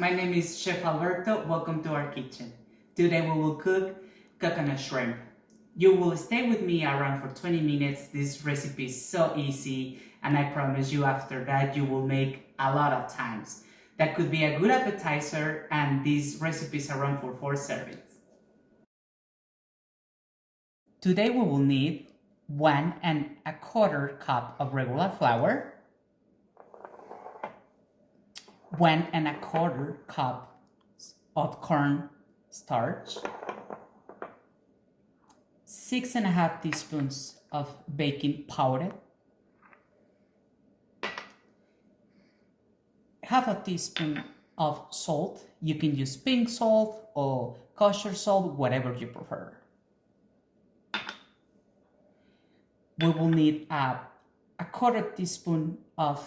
my name is Chef Alberto. Welcome to our kitchen. Today we will cook coconut shrimp. You will stay with me around for 20 minutes. This recipe is so easy, and I promise you after that you will make a lot of times. That could be a good appetizer, and this recipe is around for 4 servings. Today we will need 1¼ cup of regular flour, 1¼ cup of corn starch, 6½ teaspoons of baking powder, ½ teaspoon of salt. You can use pink salt or kosher salt, whatever you prefer. We will need a ¼ teaspoon of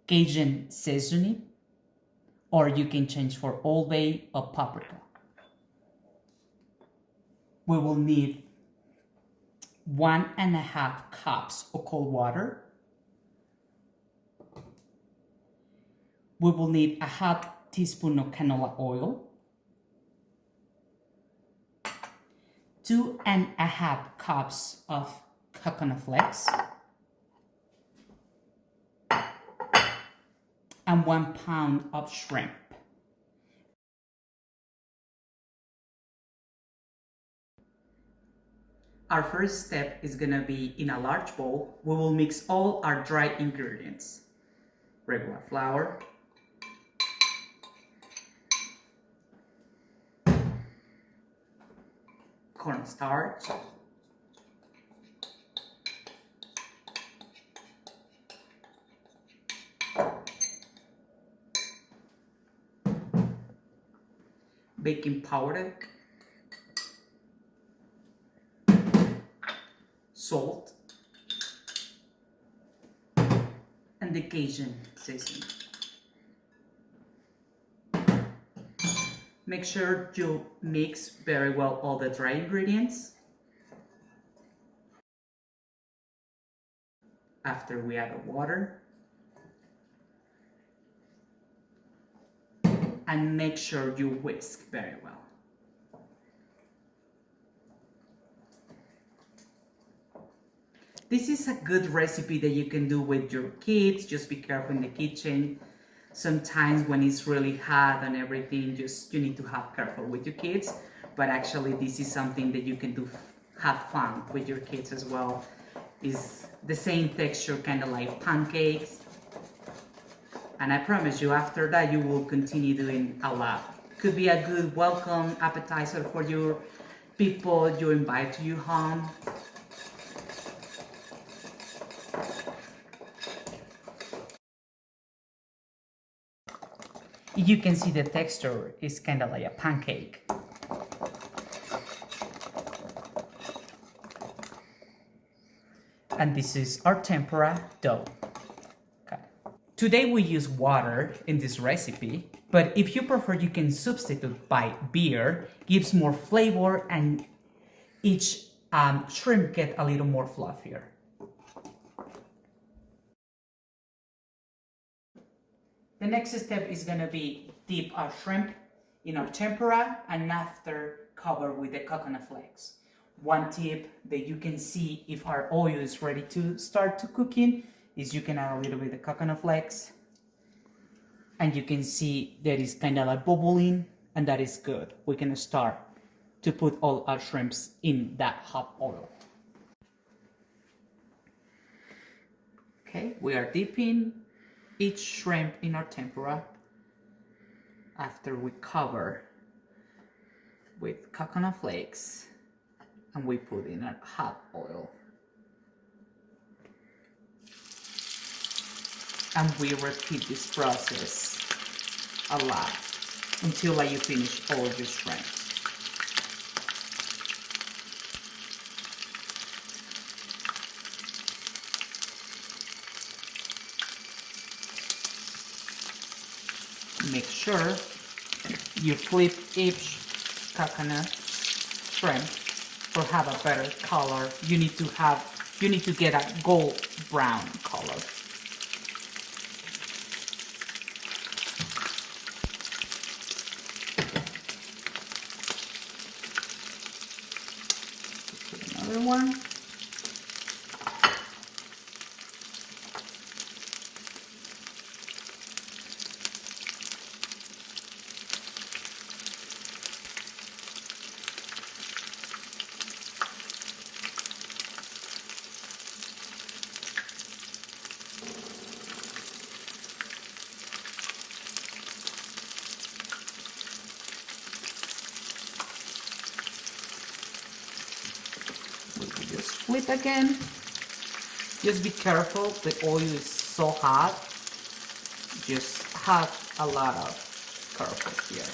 Cajun seasoning, or you can change for Old Bay or paprika. We will need 1½ cups of cold water. We will need a ½ teaspoon of canola oil, 2½ cups of coconut flakes, and 1 pound of shrimp. Our first step is gonna be in a large bowl. We will mix all our dry ingredients. Regular flour, cornstarch, baking powder, salt, and the Cajun seasoning. Make sure you mix very well all the dry ingredients. After we add the water, and make sure you whisk very well. This is a good recipe that you can do with your kids. Just be careful in the kitchen. Sometimes when it's really hot and everything, you need to have careful with your kids. But actually this is something that you can do, have fun with your kids as well. It's the same texture, kind of like pancakes. And I promise you, after that, you will continue doing a lot. Could be a good welcome appetizer for your people you invite to your home. You can see the texture is kind of like a pancake. And this is our tempura dough. Today we use water in this recipe, but if you prefer, you can substitute by beer. Gives more flavor and each shrimp get a little more fluffier. The next step is gonna be dip our shrimp in our tempura and after cover with the coconut flakes. One tip that you can see if our oil is ready to start to cooking is you can add a little bit of coconut flakes, and you can see that it's kind of like bubbling, and that is good. We can start to put all our shrimps in that hot oil. Okay, we are dipping each shrimp in our tempura after we cover with coconut flakes and we put in our hot oil. And we repeat this process a lot until you finish all your shrimp. Make sure you flip each coconut shrimp for have a better color. You need to get a gold brown color. other one. Just flip again. Just be careful, the oil is so hot. Just have a lot of careful here.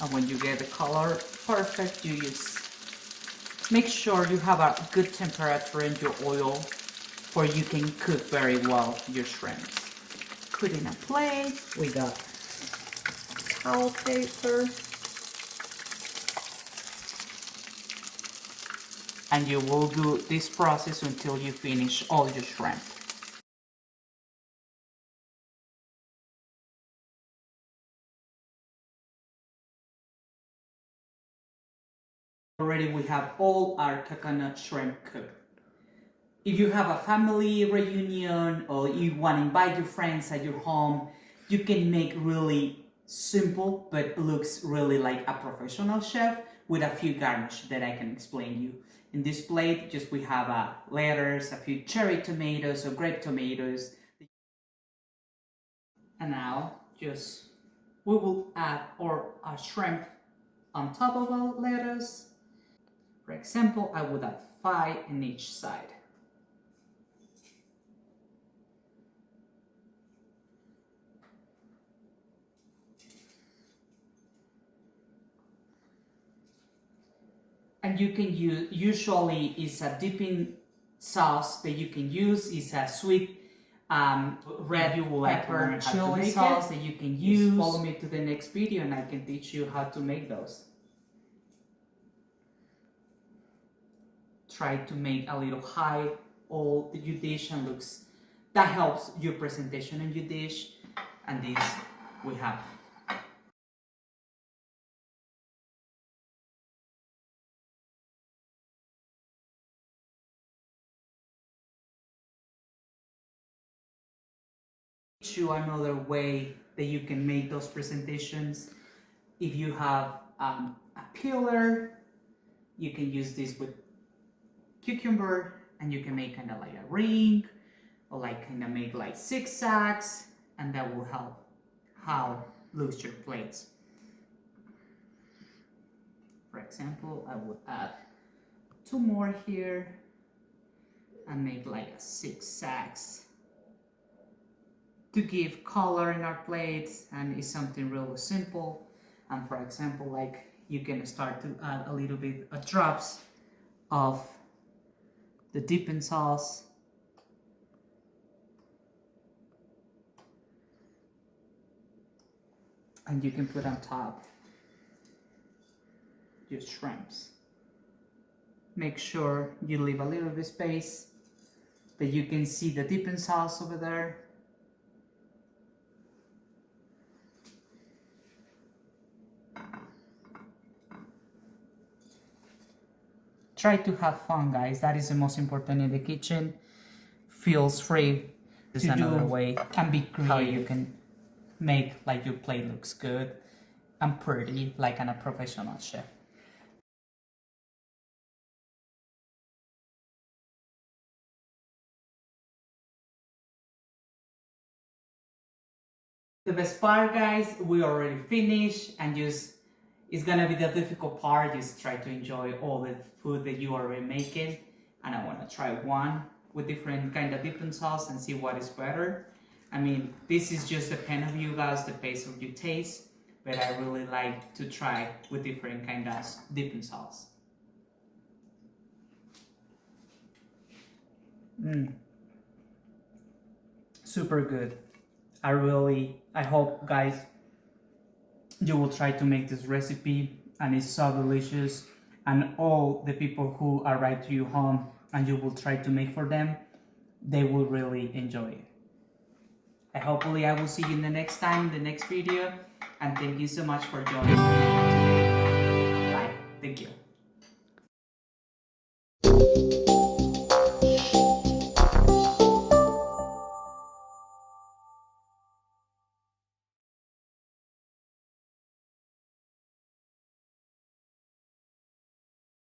And when you get the color perfect, you just make sure you have a good temperature in your oil where you can cook very well your shrimps. Put in a plate with a towel paper. And you will do this process until you finish all your shrimp. Already we have all our coconut shrimp cooked. If you have a family reunion or you want to invite your friends at your home, you can make really simple but looks really like a professional chef with a few garnish that I can explain you. In this plate, just we have lettuce, a few cherry tomatoes or grape tomatoes. And now just we will add our shrimp on top of our lettuce. For example, I would add 5 in each side. And you can use, usually is a dipping sauce that you can use, is a sweet red pepper chili sauce that you can use. Just follow me to the next video and I can teach you how to make those. Try to make a little high all your dish and looks, that helps your presentation in your dish. And this we have. You another way that you can make those presentations. If you have a peeler, you can use this with cucumber and you can make kind of like a ring or like kind of make like zigzags, and that will help how looks your plates. For example, I would add 2 more here and make like a zigzags to give color in our plates, and it's something really simple. And for example, like you can start to add a little bit of drops of the dipping sauce. And you can put on top your shrimps. Make sure you leave a little bit of space that you can see the dipping sauce over there. Try to have fun, guys. That is the most important in the kitchen. Feels free. This is another way and be creative. How you can make like your plate looks good and pretty, like a professional chef. The best part, guys, we already finished, and just it's gonna be the difficult part. Just try to enjoy all the food that you are already making, and I want to try one with different kind of dipping sauce and see what is better. I mean, this is just depend of you guys, the pace of your taste, but I really like to try with different kind of dipping sauce. Super good. I hope, guys, you will try to make this recipe, and it's so delicious. and all the people who arrive to your home and you will try to make for them, they will really enjoy it. Hopefully I will see you in the next time, in the next video, and thank you so much for joining me today. Bye. Thank you.